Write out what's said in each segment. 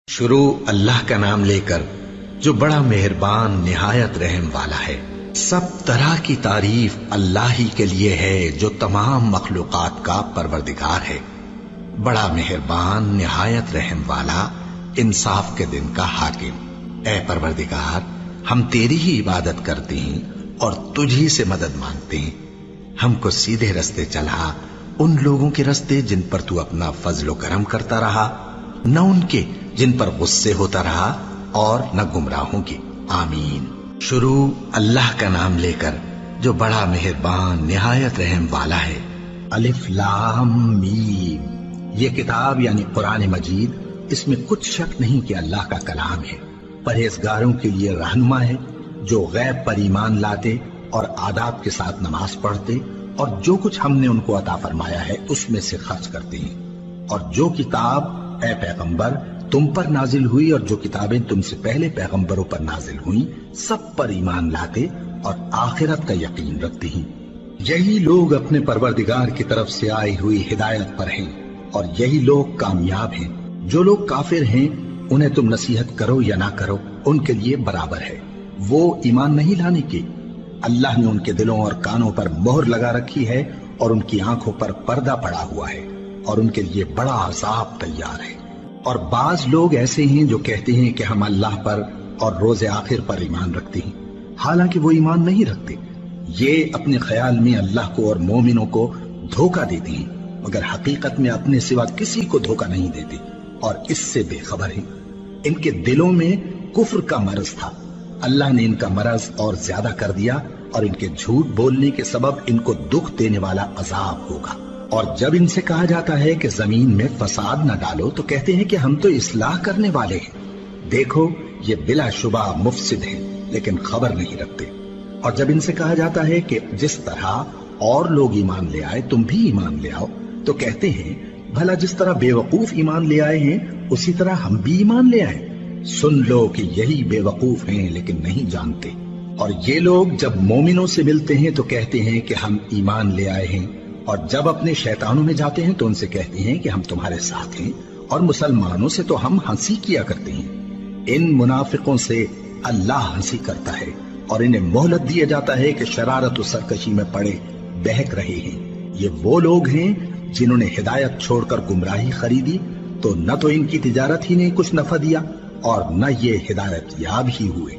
شروع اللہ کا نام لے کر جو بڑا مہربان نہایت رحم والا ہے۔ سب طرح کی تعریف اللہ ہی کے لیے ہے جو تمام مخلوقات کا پروردگار ہے، بڑا مہربان نہایت رحم والا، انصاف کے دن کا حاکم۔ اے پروردگار، ہم تیری ہی عبادت کرتے ہیں اور تجھی سے مدد مانگتے ہیں۔ ہم کو سیدھے رستے چلا، ان لوگوں کے رستے جن پر تو اپنا فضل و کرم کرتا رہا، نہ ان کے جن پر غصے ہوتا رہا، اور نہ گمراہوں کے۔ آمین۔ شروع اللہ کا نام لے کر جو بڑا مہربان نہایت رحم والا ہے۔ الف لام میم۔ یہ کتاب یعنی قرآن مجید، اس میں کچھ شک نہیں کہ اللہ کا کلام ہے، پرہیزگاروں کے لیے رہنما ہے، جو غیب پر ایمان لاتے اور آداب کے ساتھ نماز پڑھتے اور جو کچھ ہم نے ان کو عطا فرمایا ہے اس میں سے خرچ کرتے ہیں، اور جو کتاب اے پیغمبر تم پر نازل ہوئی اور جو کتابیں تم سے پہلے پیغمبروں پر نازل ہوئیں سب پر ایمان لاتے اور آخرت کا یقین رکھتے ہیں۔ یہی لوگ اپنے پروردگار کی طرف سے آئی ہوئی ہدایت پر ہیں اور یہی لوگ کامیاب ہیں۔ جو لوگ کافر ہیں انہیں تم نصیحت کرو یا نہ کرو ان کے لیے برابر ہے، وہ ایمان نہیں لانے کے۔ اللہ نے ان کے دلوں اور کانوں پر مہر لگا رکھی ہے اور ان کی آنکھوں پر پردہ پڑا ہوا ہے، اور ان کے لیے بڑا عذاب تیار ہے۔ اور بعض لوگ ایسے ہیں جو کہتے ہیں کہ ہم اللہ پر اور روز آخر پر ایمان رکھتے ہیں، حالانکہ وہ ایمان نہیں رکھتے۔ یہ اپنے خیال میں اللہ کو اور مومنوں کو دھوکہ دیتے ہیں، مگر حقیقت میں اپنے سوا کسی کو دھوکہ نہیں دیتے اور اس سے بے خبر ہیں۔ ان کے دلوں میں کفر کا مرض تھا، اللہ نے ان کا مرض اور زیادہ کر دیا، اور ان کے جھوٹ بولنے کے سبب ان کو دکھ دینے والا عذاب ہوگا۔ اور جب ان سے کہا جاتا ہے کہ زمین میں فساد نہ ڈالو تو کہتے ہیں کہ ہم تو اصلاح کرنے والے ہیں۔ دیکھو یہ بلا شبہ مفسد ہیں لیکن خبر نہیں رکھتے۔ اور جب ان سے کہا جاتا ہے کہ جس طرح اور لوگ ایمان لے آئے تم بھی ایمان لے آؤ تو کہتے ہیں بھلا جس طرح بے وقوف ایمان لے آئے ہیں اسی طرح ہم بھی ایمان لے آئے۔ سن لو کہ یہی بے وقوف ہیں لیکن نہیں جانتے۔ اور یہ لوگ جب مومنوں سے ملتے ہیں تو کہتے ہیں کہ ہم ایمان لے آئے ہیں، اور جب اپنے شیطانوں میں جاتے ہیں تو ان سے کہتے ہیں کہ ہم تمہارے ساتھ ہیں، اور مسلمانوں سے تو ہم ہنسی کیا کرتے ہیں۔ ان منافقوں سے اللہ ہنسی کرتا ہے اور انہیں مہلت دیا جاتا ہے کہ شرارت و سرکشی میں پڑے بہک رہے ہیں۔ یہ وہ لوگ ہیں جنہوں نے ہدایت چھوڑ کر گمراہی خریدی، تو نہ تو ان کی تجارت ہی نے کچھ نفع دیا اور نہ یہ ہدایت یاب ہی ہوئے۔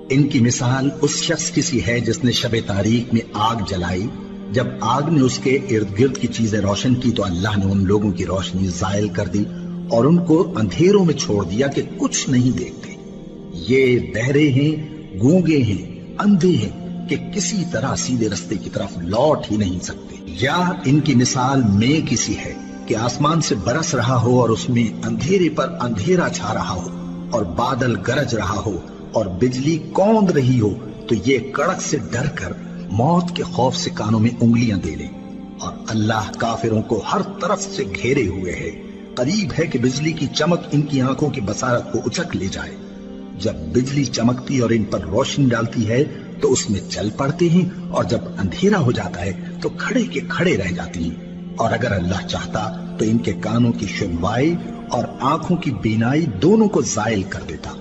ان کی مثال اس شخص کی سی ہے جس نے شب تاریک میں آگ جلائی، جب آگ نے اس کے ارد گرد کی چیزیں روشن کی تو اللہ نے ان لوگوں کی روشنی زائل کر دی اور ان کو اندھیروں میں چھوڑ دیا کہ کچھ نہیں دیکھتے۔ یہ بہرے ہیں، گونگے ہیں، اندھے ہیں کہ کسی طرح سیدھے رستے کی طرف لوٹ ہی نہیں سکتے۔ یا ان کی مثال میں کسی ہے کہ آسمان سے برس رہا ہو اور اس میں اندھیرے پر اندھیرا چھا رہا ہو اور بادل گرج رہا ہو اور بجلی کوند رہی ہو، تو یہ کڑک سے ڈر کر موت کے خوف سے کانوں میں انگلیاں دے لیں۔ اور اللہ کافروں کو ہر طرف سے گھیرے ہوئے ہے، قریب ہے کہ بجلی کی چمک ان کی آنکھوں کی بصارت کو اچک لے جائے۔ جب بجلی چمکتی اور ان پر روشنی ڈالتی ہے تو اس میں چل پڑتے ہیں، اور جب اندھیرا ہو جاتا ہے تو کھڑے کے کھڑے رہ جاتے ہیں۔ اور اگر اللہ چاہتا تو ان کے کانوں کی سنوائی اور آنکھوں کی بینائی دونوں کو زائل کر دیتا۔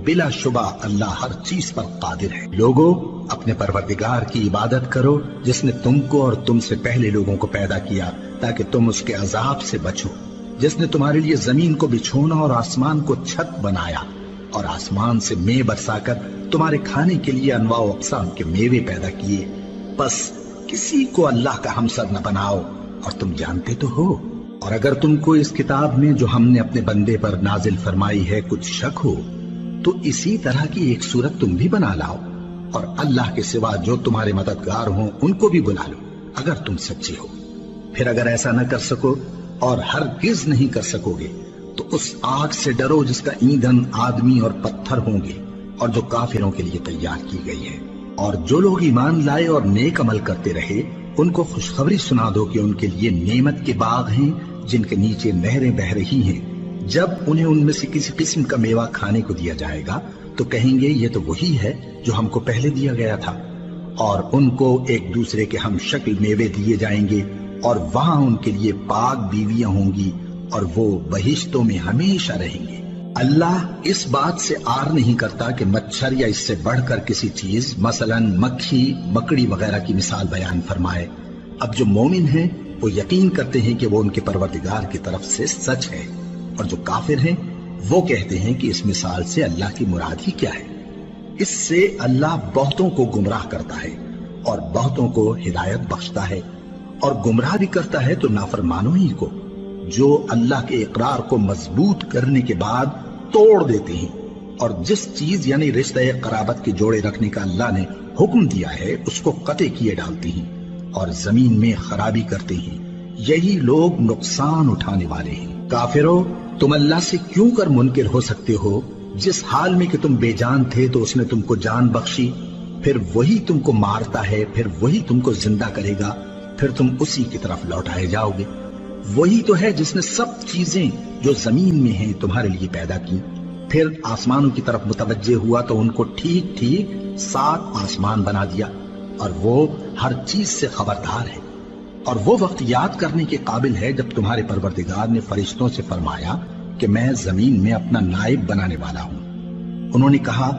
بلا شبہ اللہ ہر چیز پر قادر ہے۔ لوگوں، اپنے پروردگار کی عبادت کرو جس نے تم کو اور تم سے پہلے لوگوں کو پیدا کیا تاکہ تم اس کے عذاب سے بچو، جس نے تمہارے لیے زمین کو بچھونا اور آسمان کو چھت بنایا، اور آسمان سے مے برسا کر تمہارے کھانے کے لیے انواع و اقسام کے میوے پیدا کیے۔ بس کسی کو اللہ کا ہمسر نہ بناؤ، اور تم جانتے تو ہو۔ اور اگر تم کو اس کتاب میں جو ہم نے اپنے بندے پر نازل فرمائی ہے کچھ شک ہو تو اسی طرح کی ایک صورت تم بھی بنا لاؤ، اور اللہ کے سوا جو تمہارے مددگار ہوں ان کو بھی بلا لو اگر تم سچے ہو۔ پھر اگر ایسا نہ کر سکو اور ہرگز نہیں کر سکو گے تو اس آگ سے ڈرو جس کا ایندھن آدمی اور پتھر ہوں گے اور جو کافروں کے لیے تیار کی گئی ہے۔ اور جو لوگ ایمان لائے اور نیک عمل کرتے رہے ان کو خوشخبری سنا دو کہ ان کے لیے نعمت کے باغ ہیں جن کے نیچے نہریں بہہ رہی ہیں۔ جب انہیں ان میں سے کسی قسم کا میوہ کھانے کو دیا جائے گا تو کہیں گے یہ تو وہی ہے جو ہم کو پہلے دیا گیا تھا، اور ان کو ایک دوسرے کے ہم شکل میوے دیے جائیں گے، اور وہاں ان کے لیے پاک بیویاں ہوں گی اور وہ بہشتوں میں ہمیشہ رہیں گے۔ اللہ اس بات سے آر نہیں کرتا کہ مچھر یا اس سے بڑھ کر کسی چیز مثلا مکھی مکڑی وغیرہ کی مثال بیان فرمائے۔ اب جو مومن ہیں وہ یقین کرتے ہیں کہ وہ ان کے پروردگار کی طرف سے سچ ہے، اور جو کافر ہیں وہ کہتے ہیں کہ اس مثال سے اللہ کی مراد ہی کیا ہے۔ اس سے اللہ بہتوں کو گمراہ کرتا ہے اور بہتوں کو ہدایت بخشتا ہے، اور گمراہ بھی کرتا ہے تو نافرمانوں ہی کو، جو اللہ کے اقرار کو مضبوط کرنے کے بعد توڑ دیتے ہیں، اور جس چیز یعنی رشتہ قرابت کے جوڑے رکھنے کا اللہ نے حکم دیا ہے اس کو قطع کیے ڈالتے ہیں اور زمین میں خرابی کرتے ہیں۔ یہی لوگ نقصان اٹھانے والے ہیں۔ کافرو، تم اللہ سے کیوں کر منکر ہو سکتے ہو؟ جس حال میں کہ تم بے جان تھے تو اس نے تم کو جان بخشی، پھر وہی تم کو مارتا ہے، پھر وہی تم کو زندہ کرے گا، پھر تم اسی کی طرف لوٹائے جاؤ گے۔ وہی تو ہے جس نے سب چیزیں جو زمین میں ہیں تمہارے لیے پیدا کی، پھر آسمانوں کی طرف متوجہ ہوا تو ان کو ٹھیک ٹھیک 7 آسمان بنا دیا، اور وہ ہر چیز سے خبردار ہے۔ اور وہ وقت یاد کرنے کے قابل ہے جب تمہارے پروردگار نے فرشتوں سے فرمایا کہ میں زمین میں اپنا نائب بنانے والا ہوں۔ انہوں نے کہا،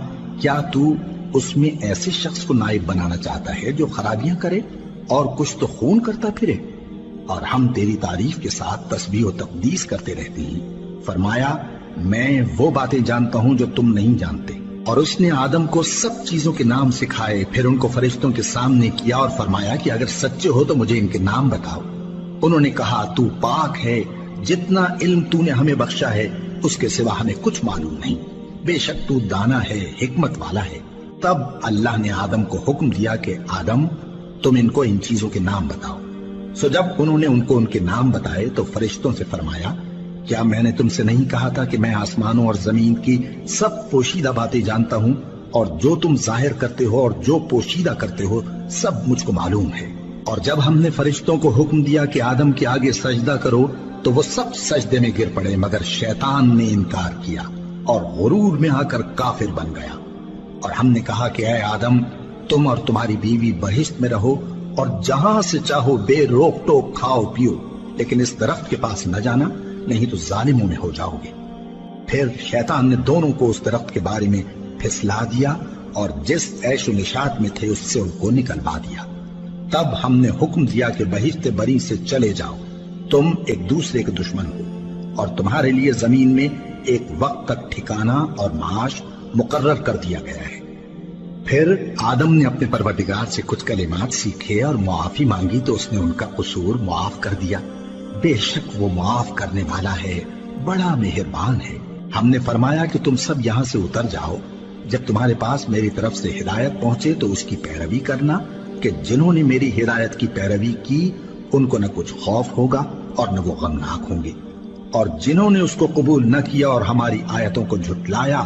کیا تو اس میں ایسے شخص کو نائب بنانا چاہتا ہے جو خرابیاں کرے اور کچھ تو خون کرتا پھرے؟ اور ہم تیری تعریف کے ساتھ تسبیح و تقدیس کرتے رہتے ہیں۔ فرمایا، میں وہ باتیں جانتا ہوں جو تم نہیں جانتے۔ اور اس نے آدم کو سب چیزوں کے نام سکھائے، پھر ان کو فرشتوں کے سامنے کیا اور فرمایا کہ اگر سچے ہو تو مجھے ان کے نام بتاؤ۔ انہوں نے کہا، تو پاک ہے، جتنا علم تو نے ہمیں بخشا ہے اس کے سوا ہمیں کچھ معلوم نہیں، بے شک تو دانا ہے، حکمت والا ہے۔ تب اللہ نے آدم کو حکم دیا کہ آدم، تم ان کو ان چیزوں کے نام بتاؤ۔ سو جب انہوں نے ان کو ان کے نام بتائے تو فرشتوں سے فرمایا، کیا میں نے تم سے نہیں کہا تھا کہ میں آسمانوں اور زمین کی سب پوشیدہ باتیں جانتا ہوں، اور جو تم ظاہر کرتے ہو اور جو پوشیدہ کرتے ہو سب مجھ کو معلوم ہے۔ اور جب ہم نے فرشتوں کو حکم دیا کہ آدم کے آگے سجدہ کرو تو وہ سب سجدے میں گر پڑے مگر شیطان نے انکار کیا اور غرور میں آ کر کافر بن گیا۔ اور ہم نے کہا کہ اے آدم، تم اور تمہاری بیوی بہشت میں رہو اور جہاں سے چاہو بے روک ٹوک کھاؤ پیو، لیکن اس درخت کے پاس نہ جانا، نہیں تو ظالموں میں ہو جاؤ گے۔ پھر شیطان نے دونوں کو اس درخت کے بارے میں پھسلا دیا اور جس عیش و نشاط میں تھے اس سے ان کو نکلوا دیا۔ تب ہم نے حکم دیا کہ بہشت بری سے چلے جاؤ، تم ایک دوسرے کے دشمن ہو، اور تمہارے لیے زمین میں ایک وقت تک ٹھکانہ اور معاش مقرر کر دیا گیا ہے۔ پھر آدم نے اپنے پروردگار سے کچھ کلمات سیکھے اور معافی مانگی تو اس نے ان کا قصور معاف کر دیا۔ بے شک وہ معاف کرنے والا ہے، بڑا مہربان ہے۔ ہم نے فرمایا کہ تم سب یہاں سے اتر جاؤ، جب تمہارے پاس میری طرف سے ہدایت پہنچے تو اس کی پیروی کرنا، کہ جنہوں نے میری ہدایت کی پیروی کی ان کو نہ کچھ خوف ہوگا اور نہ وہ غمناک ہوں گے، اور جنہوں نے اس کو قبول نہ کیا اور ہماری آیتوں کو جھٹلایا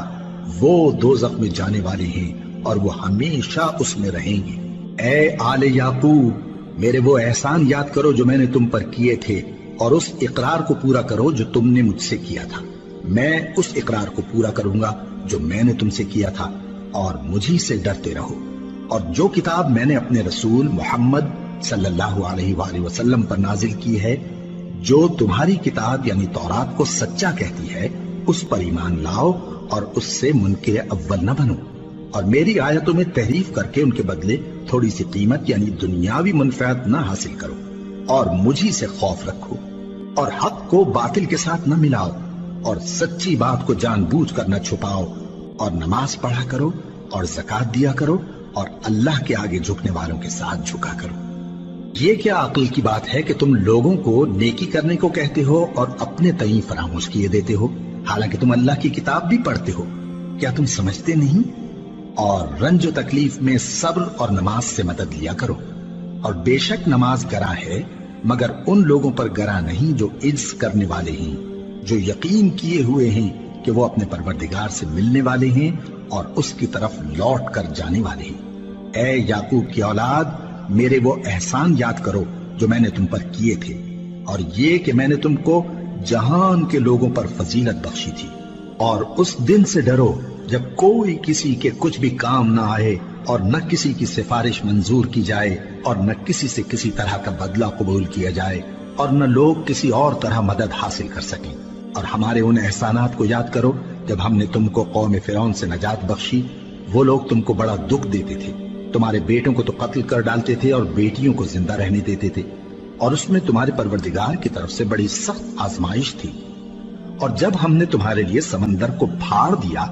وہ دوزخ میں جانے والے ہیں اور وہ ہمیشہ اس میں رہیں گے۔ اے آل یعقوب، میرے وہ احسان یاد کرو جو میں نے تم پر کیے تھے، اور اس اقرار کو پورا کرو جو تم نے مجھ سے کیا تھا۔ میں اس اقرار کو پورا کروں گا جو میں نے تم سے کیا تھا، اور مجھی سے ڈرتے رہو۔ اور جو کتاب میں نے اپنے رسول محمد صلی اللہ علیہ وآلہ وسلم پر نازل کی ہے، جو تمہاری کتاب یعنی تورات کو سچا کہتی ہے، اس پر ایمان لاؤ اور اس سے منکر اول نہ بنو، اور میری آیتوں میں تحریف کر کے ان کے بدلے تھوڑی سی قیمت یعنی دنیاوی منفعت نہ حاصل کرو، اور مجھی سے خوف رکھو، اور حق کو باطل کے ساتھ نہ ملاؤ، اور سچی بات کو جان بوجھ کر نہ چھپاؤ، اور نماز پڑھا کرو اور زکوٰۃ دیا کرو، اور اللہ کے آگے جھکنے والوں کے ساتھ جھکا کرو۔ یہ کیا عقل کی بات ہے کہ تم لوگوں کو نیکی کرنے کو کہتے ہو اور اپنے تئیں فراموش کیے دیتے ہو، حالانکہ تم اللہ کی کتاب بھی پڑھتے ہو؟ کیا تم سمجھتے نہیں؟ اور رنج و تکلیف میں صبر اور نماز سے مدد لیا کرو، اور بے شک نماز گراں ہے مگر ان لوگوں پر گراں نہیں جو عجز کرنے والے ہیں، جو یقین کیے ہوئے ہیں کہ وہ اپنے پروردگار سے ملنے والے ہیں اور اس کی طرف لوٹ کر جانے والے ہیں۔ اے یعقوب کی اولاد، میرے وہ احسان یاد کرو جو میں نے تم پر کیے تھے، اور یہ کہ میں نے تم کو جہان کے لوگوں پر فضیلت بخشی تھی۔ اور اس دن سے ڈرو جب کوئی کسی کے کچھ بھی کام نہ آئے، اور نہ کسی کی سفارش منظور کی جائے، اور نہ کسی سے کسی طرح کا بدلہ قبول کیا جائے، اور نہ لوگ کسی اور طرح مدد حاصل کر سکیں۔ اور ہمارے ان احسانات کو یاد کرو جب ہم نے تم کو قوم فرعون سے نجات بخشی، وہ لوگ تم کو بڑا دکھ دیتے تھے، تمہارے بیٹوں کو تو قتل کر ڈالتے تھے اور بیٹیوں کو زندہ رہنے دیتے تھے، اور اس میں تمہارے پروردگار کی طرف سے بڑی سخت آزمائش تھی۔ اور جب ہم نے تمہارے لیے سمندر کو پھاڑ دیا،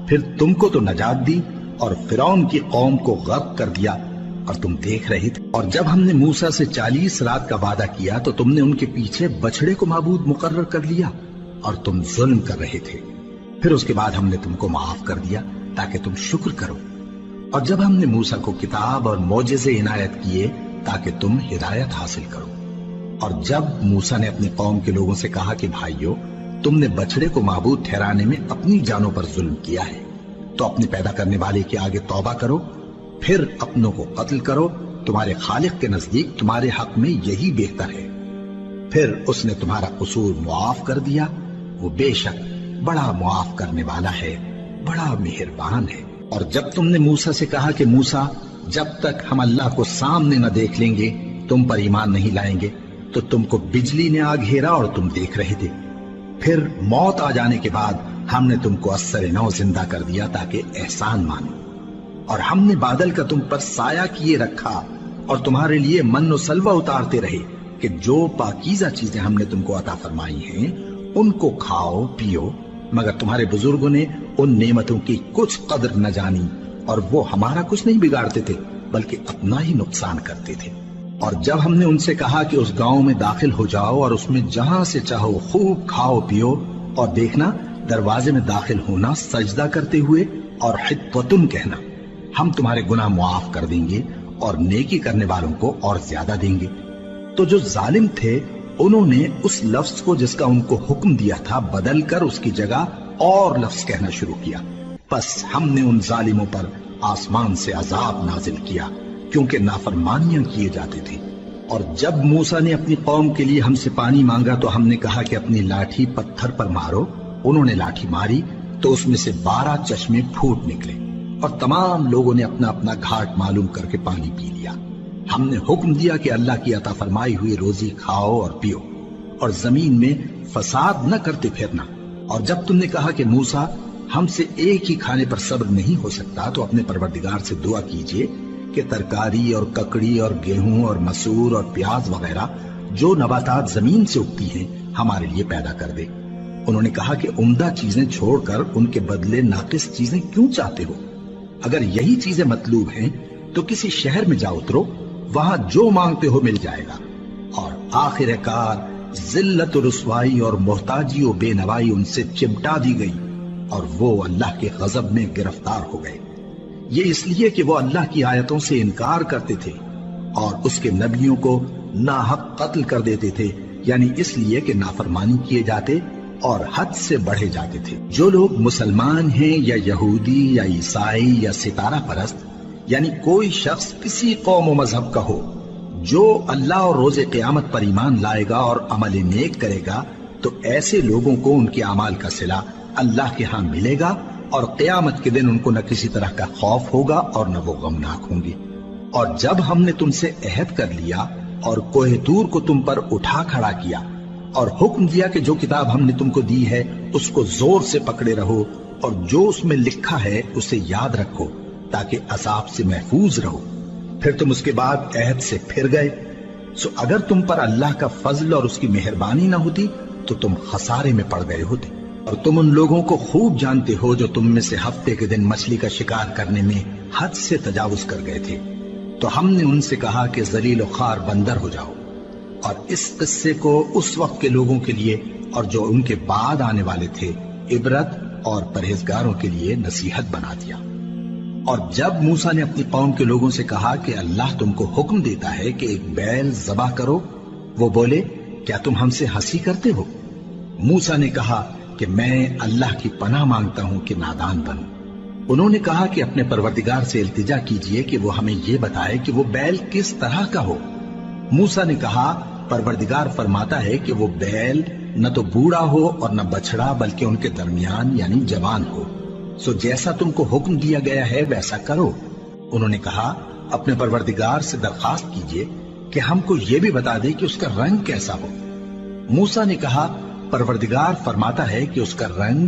پھر تم کو تو نجات دی اور فرعون کی قوم کو غرق کر دیا، اور تم دیکھ رہے تھے۔ اور جب ہم نے موسیٰ سے 40 رات کا وعدہ کیا تو تم نے ان کے پیچھے بچڑے کو معبود مقرر کر لیا اور تم ظلم کر رہے تھے۔ پھر اس کے بعد ہم نے تم کو معاف کر دیا تاکہ تم شکر کرو۔ اور جب ہم نے موسیٰ کو کتاب اور معجزے عنایت کیے تاکہ تم ہدایت حاصل کرو۔ اور جب موسیٰ نے اپنی قوم کے لوگوں سے کہا کہ بھائیو، تم نے بچڑے کو معبود ٹھہرانے میں اپنی جانوں پر ظلم کیا ہے، تو اپنے پیدا کرنے والے کے آگے توبہ کرو، پھر اپنوں کو قتل کرو، تمہارے خالق کے نزدیک تمہارے حق میں یہی بہتر ہے۔ پھر اس نے تمہارا قصور معاف کر دیا، وہ بے شک بڑا معاف کرنے والا ہے، بڑا مہربان ہے۔ اور جب تم نے موسیٰ سے کہا کہ موسیٰ، جب تک ہم اللہ کو سامنے نہ دیکھ لیں گے تم پر ایمان نہیں لائیں گے، تو تم کو بجلی نے آ گھیرا اور تم دیکھ رہے تھے۔ پھر موت آ جانے کے بعد ہم نے تم کو اثر نو زندہ کر دیا تاکہ احسان مانو۔ اور ہم نے بادل کا تم پر سایہ کیے رکھا اور تمہارے لیے من و سلوہ اتارتے رہے کہ جو پاکیزہ چیزیں ہم نے تم کو عطا فرمائی ہیں ان کو کھاؤ پیو، مگر تمہارے بزرگوں نے ان نعمتوں کی کچھ قدر نہ جانی، اور وہ ہمارا کچھ نہیں بگاڑتے تھے بلکہ اپنا ہی نقصان کرتے تھے۔ اور جب ہم نے ان سے کہا کہ اس گاؤں میں داخل ہو جاؤ اور اس میں جہاں سے چاہو خوب کھاؤ پیو، اور دیکھنا دروازے میں داخل ہونا سجدہ کرتے ہوئے اور حطوتن کہنا، ہم تمہارے گناہ معاف کر دیں گے اور نیکی کرنے والوں کو اور زیادہ دیں گے۔ تو جو ظالم تھے انہوں نے اس لفظ کو جس کا ان کو حکم دیا تھا بدل کر اس کی جگہ اور لفظ کہنا شروع کیا، پس ہم نے ان ظالموں پر آسمان سے عذاب نازل کیا کیونکہ نافرمانیاں کیے جاتے تھے۔ اور جب موسیٰ نے اپنی قوم کے لیے ہم سے پانی مانگا تو ہم نے کہا کہ اپنی لاٹھی پتھر پر مارو۔ انہوں نے لاٹھی ماری تو اس میں سے 12 چشمے پھوٹ نکلے، اور تمام لوگوں نے اپنا اپنا گھاٹ معلوم کر کے پانی پی لیا۔ ہم نے حکم دیا کہ اللہ کی عطا فرمائی ہوئی روزی کھاؤ اور پیو، اور زمین میں فساد نہ کرتے پھرنا۔ اور جب تم نے کہا کہ موسیٰ، ہم سے ایک ہی کھانے پر صبر نہیں ہو سکتا، تو اپنے پروردگار سے دعا کیجئے کہ ترکاری اور ککڑی اور گیہوں اور مسور اور پیاز وغیرہ جو نباتات زمین سے اگتی ہیں ہمارے لیے پیدا کر دے۔ انہوں نے کہا کہ عمدہ چیزیں چھوڑ کر ان کے بدلے ناقص چیزیں کیوں چاہتے ہو؟ اگر یہی چیزیں مطلوب ہیں تو کسی شہر میں جا اترو، وہاں جو مانگتے ہو مل جائے گا۔ اور آخر کار ذلت و رسوائی اور محتاجی و بے نوائی ان سے چمٹا دی گئی، اور وہ اللہ کے غضب میں گرفتار ہو گئے۔ یہ اس لیے کہ وہ اللہ کی آیتوں سے انکار کرتے تھے اور اس کے نبیوں کو ناحق قتل کر دیتے تھے، یعنی اس لیے کہ نافرمانی کیے جاتے اور حد سے بڑھے جاتے تھے۔ جو لوگ مسلمان ہیں یا یہودی یا عیسائی یا ستارہ پرست، یعنی کوئی شخص کسی قوم و مذہب کا ہو، جو اللہ اور روز قیامت پر ایمان لائے گا اور عمل نیک کرے گا، تو ایسے لوگوں کو ان کے اعمال کا صلہ اللہ کے ہاں ملے گا، اور قیامت کے دن ان کو نہ کسی طرح کا خوف ہوگا اور نہ وہ غمناک ہوں گے۔ اور جب ہم نے تم سے عہد کر لیا اور کوہ طور کو تم پر اٹھا کھڑا کیا اور حکم دیا کہ جو کتاب ہم نے تم کو دی ہے اس کو زور سے پکڑے رہو، اور جو اس میں لکھا ہے اسے یاد رکھو تاکہ عذاب سے محفوظ رہو، پھر تم اس کے بعد عہد سے پھر گئے، سو اگر تم پر اللہ کا فضل اور اس کی مہربانی نہ ہوتی تو تم خسارے میں پڑ گئے ہوتے۔ اور تم ان لوگوں کو خوب جانتے ہو جو تم میں سے ہفتے کے دن مچھلی کا شکار کرنے میں حد سے تجاوز کر گئے تھے، تو ہم نے ان سے کہا کہ ذلیل و خوار بندر ہو جاؤ، اور اس قصے کو اس وقت کے لوگوں کے لیے اور جو ان کے بعد آنے والے تھے عبرت اور پرہیزگاروں کے لیے نصیحت بنا دیا۔ اور جب موسیٰ نے اپنی قوم کے لوگوں سے کہا کہ اللہ تم کو حکم دیتا ہے کہ ایک بیل ذبح کرو، وہ بولے کیا تم ہم سے ہنسی کرتے ہو؟ موسیٰ نے کہا کہ میں اللہ کی پناہ مانگتا ہوں کہ نادان بنوں۔ انہوں نے کہا کہ اپنے پروردگار سے التجا کیجئے کہ وہ ہمیں یہ بتائے کہ وہ بیل کس طرح کا ہو۔ موسیٰ نے کہا پروردگار فرماتا ہے کہ وہ بیل نہ تو بوڑھا ہو اور نہ بچڑا بلکہ ان کے درمیان یعنی جوان ہو، سو جیسا تم کو حکم دیا گیا ہے ویسا کرو۔ انہوں نے کہا اپنے پروردگار سے درخواست کیجئے کہ ہم کو یہ بھی بتا دے کہ اس کا رنگ کیسا ہو۔ موسیٰ نے کہا پروردگار فرماتا ہے کہ اس کا رنگ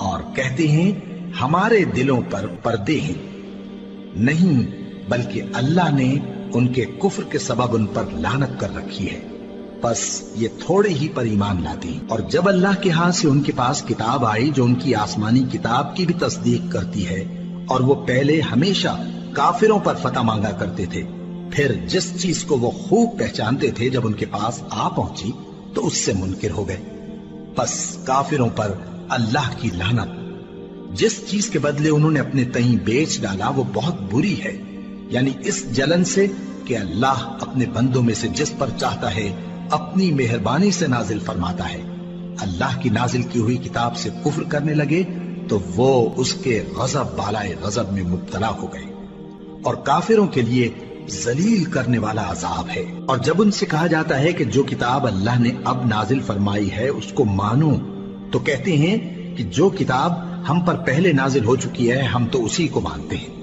اور کہتے ہیں ہمارے دلوں پر پردے ہیں، نہیں بلکہ اللہ نے ان کے کفر کے سبب ان پر لعنت کر رکھی ہے، بس یہ تھوڑے ہی پر ایمان لاتے ہیں۔ اور جب اللہ کے ہاں سے ان کے پاس کتاب آئی جو ان کی آسمانی کتاب کی بھی تصدیق کرتی ہے، اور وہ پہلے ہمیشہ کافروں پر فتح مانگا کرتے تھے، پھر جس چیز کو وہ خوب پہچانتے تھے جب ان کے پاس آ پہنچی تو اس سے منکر ہو گئے، بس کافروں پر اللہ کی لعنت۔ جس چیز کے بدلے انہوں نے اپنے تئیں بیچ ڈالا وہ بہت بری ہے، یعنی اس جلن سے کہ اللہ اپنے بندوں میں سے جس پر چاہتا ہے اپنی مہربانی سے نازل فرماتا ہے۔ اللہ کی نازل کی ہوئی کتاب سے کفر کرنے لگے تو وہ اس کے غضب بالائے غضب میں مبتلا ہو گئے، اور کافروں کے لیے ذلیل کرنے والا عذاب ہے۔ اور جب ان سے کہا جاتا ہے کہ جو کتاب اللہ نے اب نازل فرمائی ہے اس کو مانو، تو کہتے ہیں کہ جو کتاب ہم پر پہلے نازل ہو چکی ہے ہم تو اسی کو مانتے ہیں،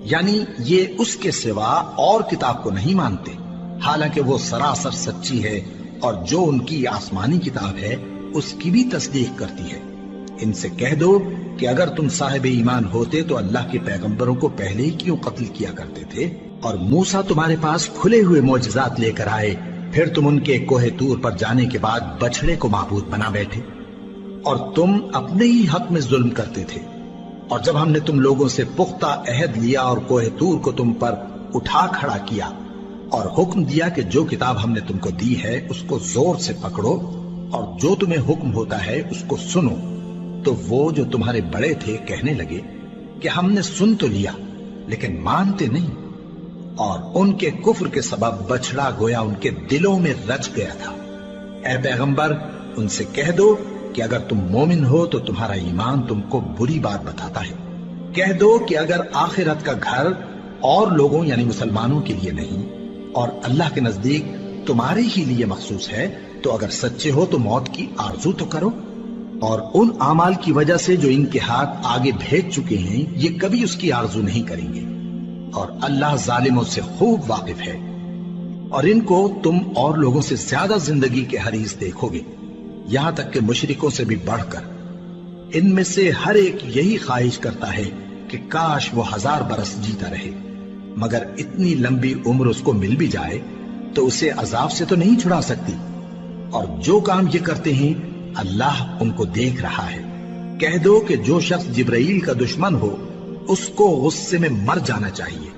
یعنی یہ اس کے سوا اور کتاب کو نہیں مانتے، حالانکہ وہ سراسر سچی ہے، اور جو ان کی آسمانی کتاب ہے اس کی بھی تصدیق کرتی ہے۔ ان سے کہہ دو کہ اگر تم صاحب ایمان ہوتے تو اللہ کے پیغمبروں کو پہلے ہی کیوں قتل کیا کرتے تھے؟ اور موسیٰ تمہارے پاس کھلے ہوئے معجزات لے کر آئے، پھر تم ان کے کوہ طور پر جانے کے بعد بچڑے کو معبود بنا بیٹھے، اور تم اپنے ہی حق میں ظلم کرتے تھے۔ اور جب ہم نے تم لوگوں سے پختہ عہد لیا اور کوہ طور کو تم پر اٹھا کھڑا کیا، اور حکم دیا کہ جو کتاب ہم نے تم کو دی ہے اس کو زور سے پکڑو، اور جو تمہیں حکم ہوتا ہے اس کو سنو، تو وہ جو تمہارے بڑے تھے کہنے لگے کہ ہم نے سن تو لیا لیکن مانتے نہیں، اور ان کے کفر کے سبب بچڑا گویا ان کے دلوں میں رچ گیا تھا۔ اے پیغمبر ان سے کہہ دو کہ اگر تم مومن ہو تو تمہارا ایمان تم کو بری بات بتاتا ہے۔ کہہ دو کہ اگر آخرت کا گھر اور لوگوں یعنی مسلمانوں کے لیے نہیں اور اللہ کے نزدیک تمہارے ہی لیے مخصوص ہے تو اگر سچے ہو تو موت کی آرزو تو کرو، اور ان اعمال کی وجہ سے جو ان کے ہاتھ آگے بھیج چکے ہیں یہ کبھی اس کی آرزو نہیں کریں گے، اور اللہ ظالموں سے خوب واقف ہے۔ اور ان کو تم اور لوگوں سے زیادہ زندگی کے حریص دیکھو گے، یہاں تک کہ مشرکوں سے بھی بڑھ کر۔ ان میں سے ہر ایک یہی خواہش کرتا ہے کہ کاش وہ 1000 برس جیتا رہے، مگر اتنی لمبی عمر اس کو مل بھی جائے تو اسے عذاب سے تو نہیں چھڑا سکتی، اور جو کام یہ کرتے ہیں اللہ ان کو دیکھ رہا ہے۔ کہہ دو کہ جو شخص جبرائیل کا دشمن ہو اس کو غصے میں مر جانا چاہیے،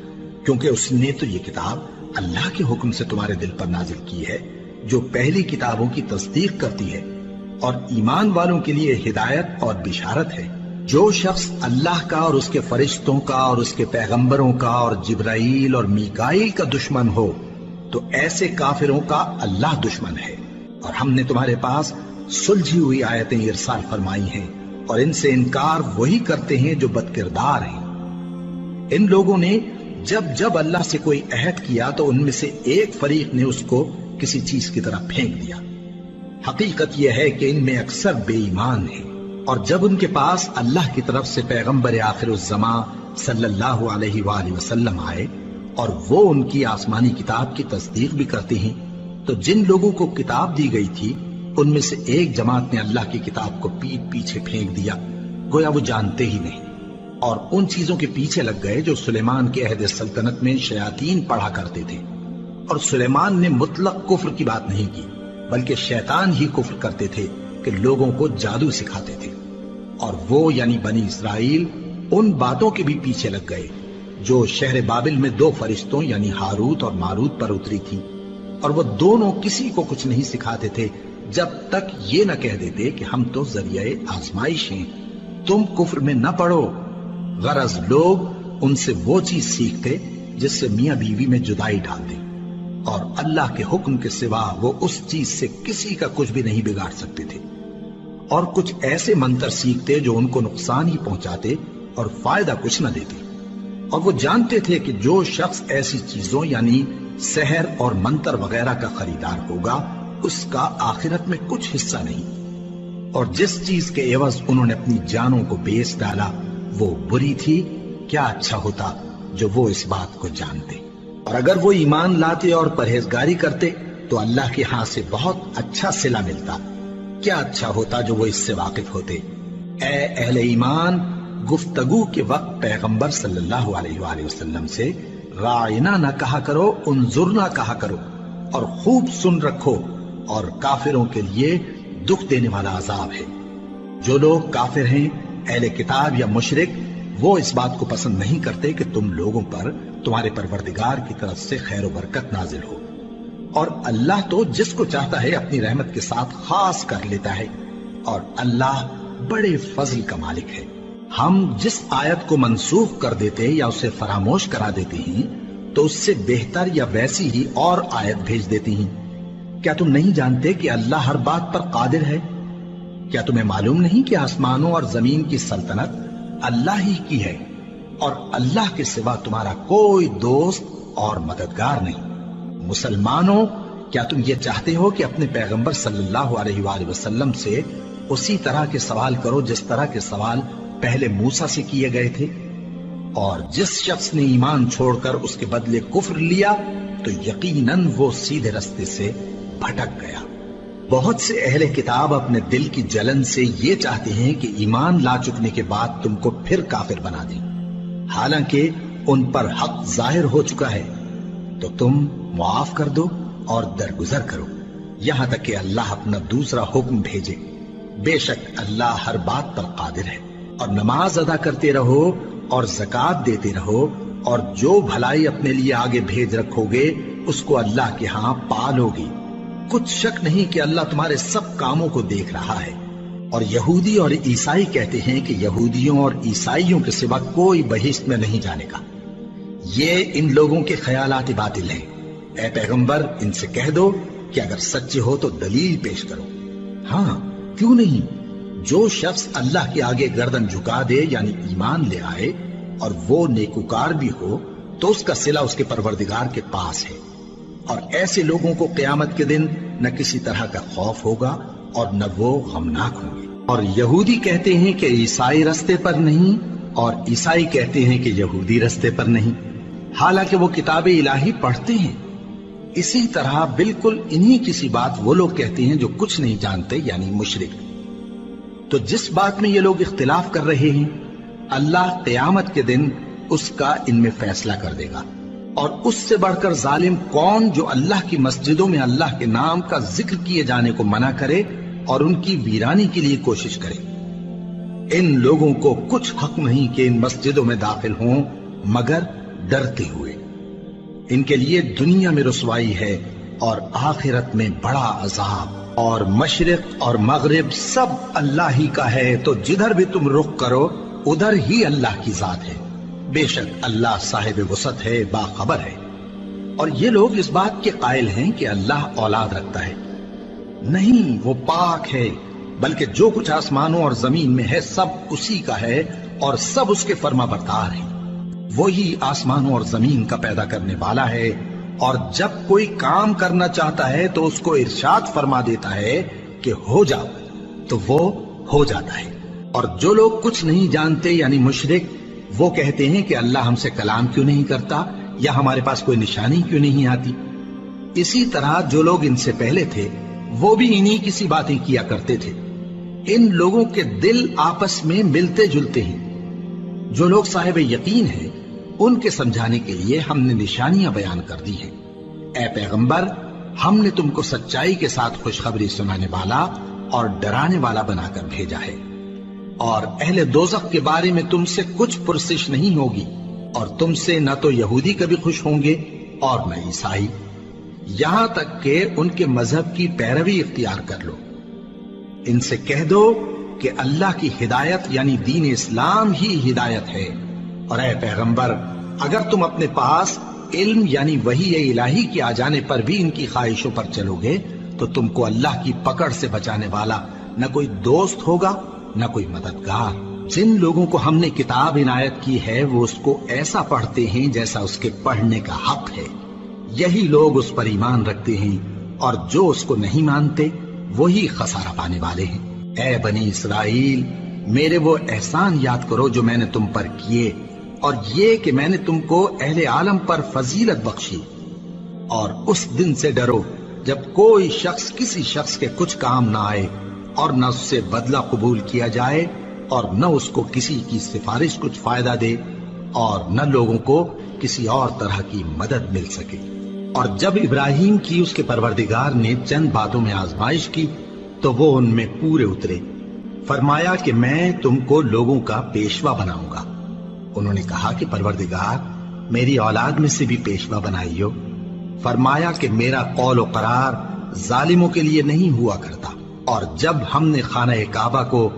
کیونکہ اس نے تو یہ کتاب اللہ کے حکم سے تمہارے دل پر نازل کی ہے جو پہلی کتابوں کی تصدیق کرتی ہے، اور ایمان والوں کے لیے ہدایت اور بشارت ہے۔ جو شخص اللہ کا اور اس کے فرشتوں کا اور اس کے پیغمبروں کا اور جبرائیل اور میکائیل کا دشمن ہو تو ایسے کافروں کا اللہ دشمن ہے۔ اور ہم نے تمہارے پاس سلجھی ہوئی آیتیں ارسال فرمائی ہیں، اور ان سے انکار وہی کرتے ہیں جو بد کردار ہیں۔ ان لوگوں نے جب جب اللہ سے کوئی عہد کیا تو ان میں سے ایک فریق نے اس کو کسی چیز کی طرح پھینک دیا۔ حقیقت یہ ہے کہ ان میں اکثر بے ایمان ہیں، اور جب ان کے پاس اللہ کی طرف سے پیغمبر آخر الزماں صلی اللہ علیہ وآلہ وسلم آئے اور وہ ان کی آسمانی کتاب کی تصدیق بھی کرتے ہیں، تو جن لوگوں کو کتاب دی گئی تھی ان میں سے ایک جماعت نے اللہ کی کتاب کو پیٹ پیچھے پھینک دیا، گویا وہ جانتے ہی نہیں، اور ان چیزوں کے پیچھے لگ گئے جو سلیمان کے عہد سلطنت میں شیاطین پڑھا کرتے تھے۔ اور سلیمان نے مطلق کفر کی بات نہیں کی، بلکہ شیطان ہی کفر کرتے تھے کہ لوگوں کو جادو سکھاتے تھے، اور وہ یعنی بنی اسرائیل ان باتوں کے بھی پیچھے لگ گئے جو شہر بابل میں 2 فرشتوں یعنی ہاروت اور ماروت پر اتری تھی، اور وہ دونوں کسی کو کچھ نہیں سکھاتے تھے جب تک یہ نہ کہہ دیتے کہ ہم تو ذریعہ آزمائش ہیں، تم کفر میں نہ پڑو۔ غرض لوگ ان سے وہ چیز سیکھتے جس سے میاں بیوی میں جدائی ڈال دے، اور اللہ کے حکم کے سوا وہ اس چیز سے کسی کا کچھ بھی نہیں بگاڑ سکتے تھے، اور کچھ ایسے منتر سیکھتے جو ان کو نقصان ہی پہنچاتے اور فائدہ کچھ نہ دیتے، اور وہ جانتے تھے کہ جو شخص ایسی چیزوں یعنی سحر اور منتر وغیرہ کا خریدار ہوگا اس کا آخرت میں کچھ حصہ نہیں، اور جس چیز کے عوض انہوں نے اپنی جانوں کو بیچ ڈالا وہ بری تھی، کیا اچھا ہوتا جو وہ اس بات کو جانتے۔ اور اگر وہ ایمان لاتے اور پرہیزگاری کرتے تو اللہ کے ہاں سے بہت اچھا صلہ ملتا، کیا اچھا ہوتا جو وہ اس سے واقف ہوتے۔ اے اہل ایمان، گفتگو کے وقت پیغمبر صلی اللہ علیہ وآلہ وسلم سے رائنا نہ کہا کرو، انظرنا کہا کرو، اور خوب سن رکھو، اور کافروں کے لیے دکھ دینے والا عذاب ہے۔ جو لوگ کافر ہیں، اہل کتاب یا مشرک، وہ اس بات کو پسند نہیں کرتے کہ تم لوگوں پر تمہارے پروردگار کی طرف سے خیر و برکت نازل ہو، اور اللہ تو جس کو چاہتا ہے اپنی رحمت کے ساتھ خاص کر لیتا ہے، اور اللہ بڑے فضل کا مالک ہے۔ ہم جس آیت کو منسوخ کر دیتے یا اسے فراموش کرا دیتے ہیں تو اس سے بہتر یا ویسی ہی اور آیت بھیج دیتی ہیں۔ کیا تم نہیں جانتے کہ اللہ ہر بات پر قادر ہے؟ کیا تمہیں معلوم نہیں کہ آسمانوں اور زمین کی سلطنت اللہ ہی کی ہے، اور اللہ کے سوا تمہارا کوئی دوست اور مددگار نہیں؟ مسلمانوں، کیا تم یہ چاہتے ہو کہ اپنے پیغمبر صلی اللہ علیہ وآلہ وسلم سے اسی طرح کے سوال کرو جس طرح کے سوال پہلے موسیٰ سے کیے گئے تھے؟ اور جس شخص نے ایمان چھوڑ کر اس کے بدلے کفر لیا تو یقیناً وہ سیدھے رستے سے بھٹک گیا۔ بہت سے اہل کتاب اپنے دل کی جلن سے یہ چاہتے ہیں کہ ایمان لا چکنے کے بعد تم کو پھر کافر بنا دیں، حالانکہ ان پر حق ظاہر ہو چکا ہے۔ تو تم معاف کر دو اور درگزر کرو یہاں تک کہ اللہ اپنا دوسرا حکم بھیجے۔ بے شک اللہ ہر بات پر قادر ہے۔ اور نماز ادا کرتے رہو اور زکوٰۃ دیتے رہو، اور جو بھلائی اپنے لیے آگے بھیج رکھو گے اس کو اللہ کے ہاں پالو گے۔ کچھ شک نہیں کہ اللہ تمہارے سب کاموں کو دیکھ رہا ہے۔ اور یہودی اور عیسائی کہتے ہیں کہ یہودیوں اور عیسائیوں کے سوا کوئی بہشت میں نہیں جانے کا۔ یہ ان لوگوں کے خیالات باطل ہیں۔ اے پیغمبر، ان سے کہہ دو کہ اگر سچے ہو تو دلیل پیش کرو۔ ہاں، کیوں نہیں؟ جو شخص اللہ کے آگے گردن جھکا دے یعنی ایمان لے آئے اور وہ نیکوکار بھی ہو تو اس کا صلہ اس کے پروردگار کے پاس ہے، اور ایسے لوگوں کو قیامت کے دن نہ کسی طرح کا خوف ہوگا اور نہ وہ غمناک ہوں گے۔ اور یہودی کہتے ہیں کہ عیسائی رستے پر نہیں، اور عیسائی کہتے ہیں کہ یہودی رستے پر نہیں، حالانکہ وہ کتاب الہی پڑھتے ہیں۔ اسی طرح بالکل انہی کسی بات وہ لوگ کہتے ہیں جو کچھ نہیں جانتے یعنی مشرک۔ تو جس بات میں یہ لوگ اختلاف کر رہے ہیں، اللہ قیامت کے دن اس کا ان میں فیصلہ کر دے گا۔ اور اس سے بڑھ کر ظالم کون جو اللہ کی مسجدوں میں اللہ کے نام کا ذکر کیے جانے کو منع کرے اور ان کی ویرانی کے لیے کوشش کرے۔ ان لوگوں کو کچھ حق نہیں کہ ان مسجدوں میں داخل ہوں مگر ڈرتے ہوئے۔ ان کے لیے دنیا میں رسوائی ہے اور آخرت میں بڑا عذاب۔ اور مشرق اور مغرب سب اللہ ہی کا ہے، تو جدھر بھی تم رخ کرو ادھر ہی اللہ کی ذات ہے۔ بے شک اللہ صاحب وسعت ہے، باخبر ہے۔ اور یہ لوگ اس بات کے قائل ہیں کہ اللہ اولاد رکھتا ہے۔ نہیں، وہ پاک ہے، بلکہ جو کچھ آسمانوں اور زمین میں ہے سب اسی کا ہے، اور سب اس کے فرما بردار ہیں۔ وہی آسمانوں اور زمین کا پیدا کرنے والا ہے، اور جب کوئی کام کرنا چاہتا ہے تو اس کو ارشاد فرما دیتا ہے کہ ہو جاؤ، تو وہ ہو جاتا ہے۔ اور جو لوگ کچھ نہیں جانتے یعنی مشرک، وہ کہتے ہیں کہ اللہ ہم سے کلام کیوں نہیں کرتا، یا ہمارے پاس کوئی نشانی کیوں نہیں آتی۔ اسی طرح جو لوگ ان سے پہلے تھے وہ بھی انہی کسی باتیں کیا کرتے تھے۔ ان لوگوں کے دل آپس میں ملتے جلتے ہیں۔ جو لوگ صاحب یقین ہیں ان کے سمجھانے کے لیے ہم نے نشانیاں بیان کر دی ہیں۔ اے پیغمبر، ہم نے تم کو سچائی کے ساتھ خوشخبری سنانے والا اور ڈرانے والا بنا کر بھیجا ہے۔ اور اہل دوزخ کے بارے میں تم سے کچھ پرسش نہیں ہوگی، اور تم سے نہ تو یہودی کبھی خوش ہوں گے اور نہ عیسائی، یہاں تک کہ ان کے مذہب کی پیروی اختیار کر لو۔ ان سے کہہ دو کہ اللہ کی ہدایت یعنی دین اسلام ہی ہدایت ہے۔ اور اے پیغمبر، اگر تم اپنے پاس علم یعنی وحی الہی کے آ جانے پر بھی ان کی خواہشوں پر چلو گے تو تم کو اللہ کی پکڑ سے بچانے والا نہ کوئی دوست ہوگا نہ کوئی مددگار۔ جن لوگوں کو ہم نے کتاب عنایت کی ہے وہ اس کو ایسا پڑھتے ہیں جیسا اس کے پڑھنے کا حق ہے، یہی لوگ اس پر ایمان رکھتے ہیں، اور جو اس کو نہیں مانتے وہی خسارہ پانے والے ہیں۔ اے بنی اسرائیل، میرے وہ احسان یاد کرو جو میں نے تم پر کیے، اور یہ کہ میں نے تم کو اہل عالم پر فضیلت بخشی۔ اور اس دن سے ڈرو جب کوئی شخص کسی شخص کے کچھ کام نہ آئے اور نہ اس سے بدلہ قبول کیا جائے، اور نہ اس کو کسی کی سفارش کچھ فائدہ دے اور نہ لوگوں کو کسی اور طرح کی مدد مل سکے۔ اور جب ابراہیم کی اس کے پروردگار نے چند باتوں میں آزمائش کی تو وہ ان میں پورے اترے۔ فرمایا کہ میں تم کو لوگوں کا پیشوا بناؤں گا۔ انہوں نے کہا کہ پروردگار میری اولاد میں سے بھی پیشوا بنائیو۔ فرمایا کہ میرا قول و قرار ظالموں کے لیے نہیں ہوا کرتا۔ اور جب ہم نے خانہ کعبہ کو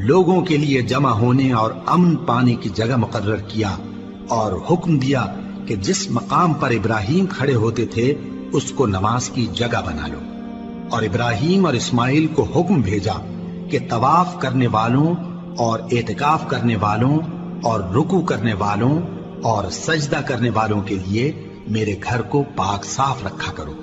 لوگوں کے لیے جمع ہونے اور امن پانے کی جگہ مقرر کیا اور حکم دیا کہ جس مقام پر ابراہیم کھڑے ہوتے تھے اس کو نماز کی جگہ بنا لو، اور ابراہیم اور اسماعیل کو حکم بھیجا کہ طواف کرنے والوں اور اعتکاف کرنے والوں اور رکوع کرنے والوں اور سجدہ کرنے والوں کے لیے میرے گھر کو پاک صاف رکھا کرو۔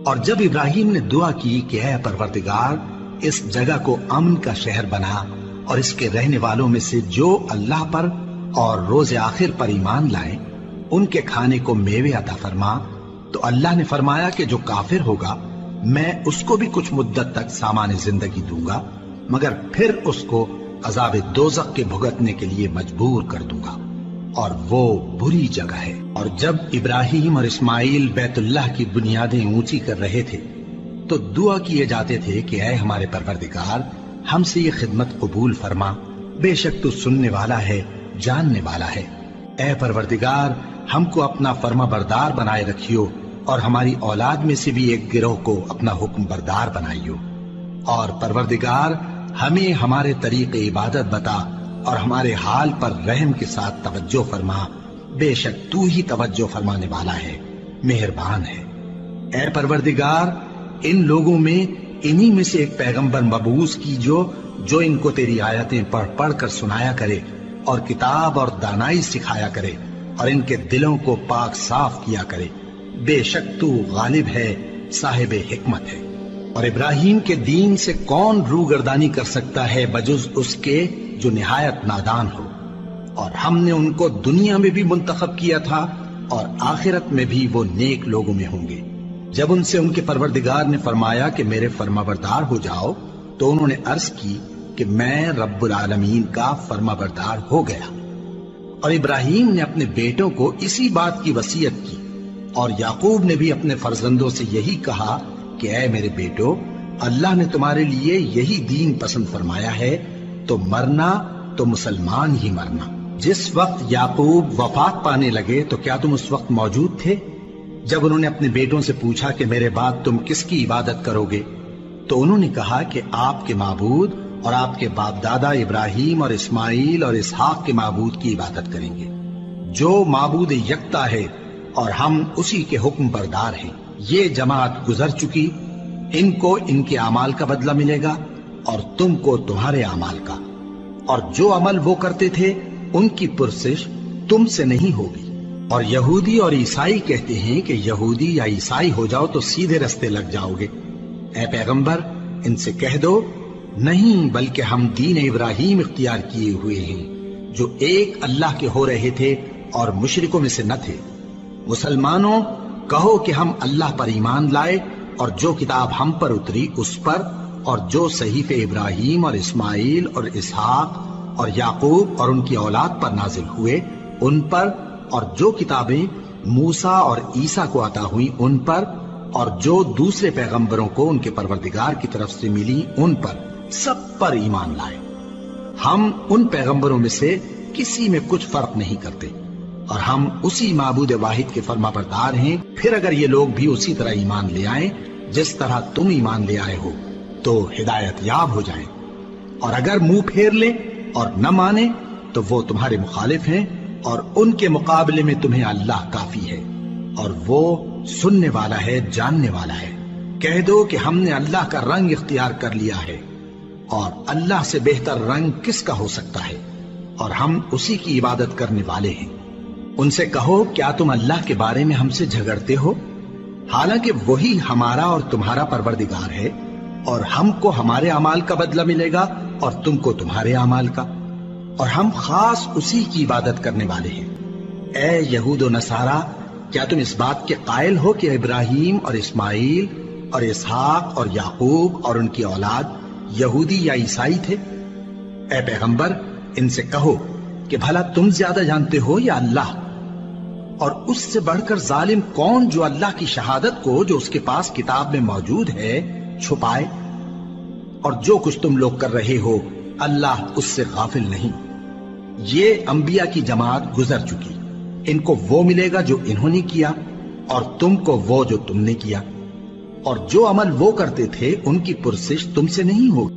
اور جب ابراہیم نے دعا کی کہ اے پروردگار اس جگہ کو امن کا شہر بنا اور اس کے رہنے والوں میں سے جو اللہ پر اور روز آخر پر ایمان لائیں ان کے کھانے کو میوے عطا فرما، تو اللہ نے فرمایا کہ جو کافر ہوگا میں اس کو بھی کچھ مدت تک سامان زندگی دوں گا، مگر پھر اس کو عذاب دوزخ کے بھگتنے کے لیے مجبور کر دوں گا، اور وہ بری جگہ ہے۔ اور جب ابراہیم اور اسماعیل بیت اللہ کی بنیادیں اونچی کر رہے تھے تو دعا کیے جاتے تھے کہ اے ہمارے پروردگار ہم سے یہ خدمت قبول فرما، بے شک تو سننے والا ہے، جاننے والا ہے۔ اے پروردگار ہم کو اپنا فرما بردار بنائے رکھیو، اور ہماری اولاد میں سے بھی ایک گروہ کو اپنا حکم بردار بنائیو۔ اور پروردگار ہمیں ہمارے طریق عبادت بتا اور ہمارے حال پر رحم کے ساتھ توجہ فرما، بے شک تو ہی توجہ فرمانے والا ہے، مہربان ہے۔ اے پروردگار ان لوگوں میں انہی میں سے ایک پیغمبر مبعوث کی جو ان کو تیری آیتیں پڑھ پڑھ کر سنایا کرے اور کتاب اور دانائی سکھایا کرے اور ان کے دلوں کو پاک صاف کیا کرے، بے شک تو غالب ہے، صاحب حکمت ہے۔ اور ابراہیم کے دین سے کون روگردانی کر سکتا ہے بجز اس کے جو نہایت نادان ہو؟ اور ہم نے ان کو دنیا میں بھی منتخب کیا تھا اور آخرت میں بھی وہ نیک لوگوں میں ہوں گے۔ جب ان سے ان کے پروردگار نے فرمایا کہ میرے فرمانبردار ہو جاؤ تو انہوں نے عرض کی کہ میں رب العالمین کا فرمانبردار ہو گیا۔ اور ابراہیم نے اپنے بیٹوں کو اسی بات کی وصیت کی، اور یعقوب نے بھی اپنے فرزندوں سے یہی کہا کہ اے میرے بیٹو، اللہ نے تمہارے لیے یہی دین پسند فرمایا ہے، تو مرنا تو مسلمان ہی مرنا۔ جس وقت یعقوب وفات پانے لگے تو کیا تم اس وقت موجود تھے جب انہوں نے اپنے بیٹوں سے پوچھا کہ میرے بعد تم کس کی عبادت کرو گے؟ تو انہوں نے کہا کہ آپ کے معبود اور آپ کے باپ دادا ابراہیم اور اسماعیل اور اسحاق کے معبود کی عبادت کریں گے، جو معبود یکتا ہے اور ہم اسی کے حکم بردار ہیں۔ یہ جماعت گزر چکی، ان کو ان کے اعمال کا بدلہ ملے گا اور تم کو تمہارے اعمال کا، اور جو عمل وہ کرتے تھے ان کی پرسش تم سے نہیں ہوگی۔ اور یہودی اور عیسائی کہتے ہیں کہ یہودی یا عیسائی ہو جاؤ تو سیدھے رستے لگ جاؤ گے۔ اے پیغمبر ان سے کہہ دو نہیں، بلکہ ہم دین ابراہیم اختیار کیے ہوئے ہیں جو ایک اللہ کے ہو رہے تھے اور مشرکوں میں سے نہ تھے۔ مسلمانوں کہو کہ ہم اللہ پر ایمان لائے اور جو کتاب ہم پر اتری اس پر، اور جو صحیفے ابراہیم اور اسماعیل اور اسحاق اور یعقوب اور ان کی اولاد پر نازل ہوئے ان پر، اور جو کتابیں موسیٰ اور عیسیٰ کو عطا ہوئی ان پر، اور جو دوسرے پیغمبروں کو ان کے پروردگار کی طرف سے ملی ان پر، سب پر ایمان لائے۔ ہم ان پیغمبروں میں سے کسی میں کچھ فرق نہیں کرتے، اور ہم اسی معبود واحد کے فرمانبردار ہیں۔ پھر اگر یہ لوگ بھی اسی طرح ایمان لے آئیں جس طرح تم ایمان لے آئے ہو تو ہدایت یاب ہو جائیں، اور اگر منہ پھیر لیں اور نہ مانے تو وہ تمہارے مخالف ہیں، اور ان کے مقابلے میں تمہیں اللہ کافی ہے، اور وہ سننے والا ہے، جاننے والا ہے۔ کہہ دو کہ ہم نے اللہ کا رنگ اختیار کر لیا ہے، اور اللہ سے بہتر رنگ کس کا ہو سکتا ہے، اور ہم اسی کی عبادت کرنے والے ہیں۔ ان سے کہو کیا تم اللہ کے بارے میں ہم سے جھگڑتے ہو، حالانکہ وہی ہمارا اور تمہارا پروردگار ہے، اور ہم کو ہمارے اعمال کا بدلہ ملے گا اور تم کو تمہارے اعمال کا، اور ہم خاص اسی کی عبادت کرنے والے ہیں۔ اے یہود و نصارا، کیا تم اس بات کے قائل ہو کہ ابراہیم اور اسماعیل اور اسحاق اور یعقوب اور ان کی اولاد یہودی یا عیسائی تھے؟ اے پیغمبر ان سے کہو کہ بھلا تم زیادہ جانتے ہو یا اللہ؟ اور اس سے بڑھ کر ظالم کون جو اللہ کی شہادت کو جو اس کے پاس کتاب میں موجود ہے چھپائے؟ اور جو کچھ تم لوگ کر رہے ہو اللہ اس سے غافل نہیں۔ یہ انبیاء کی جماعت گزر چکی، ان کو وہ ملے گا جو انہوں نے کیا اور تم کو وہ جو تم نے کیا، اور جو عمل وہ کرتے تھے ان کی پرسش تم سے نہیں ہوگی۔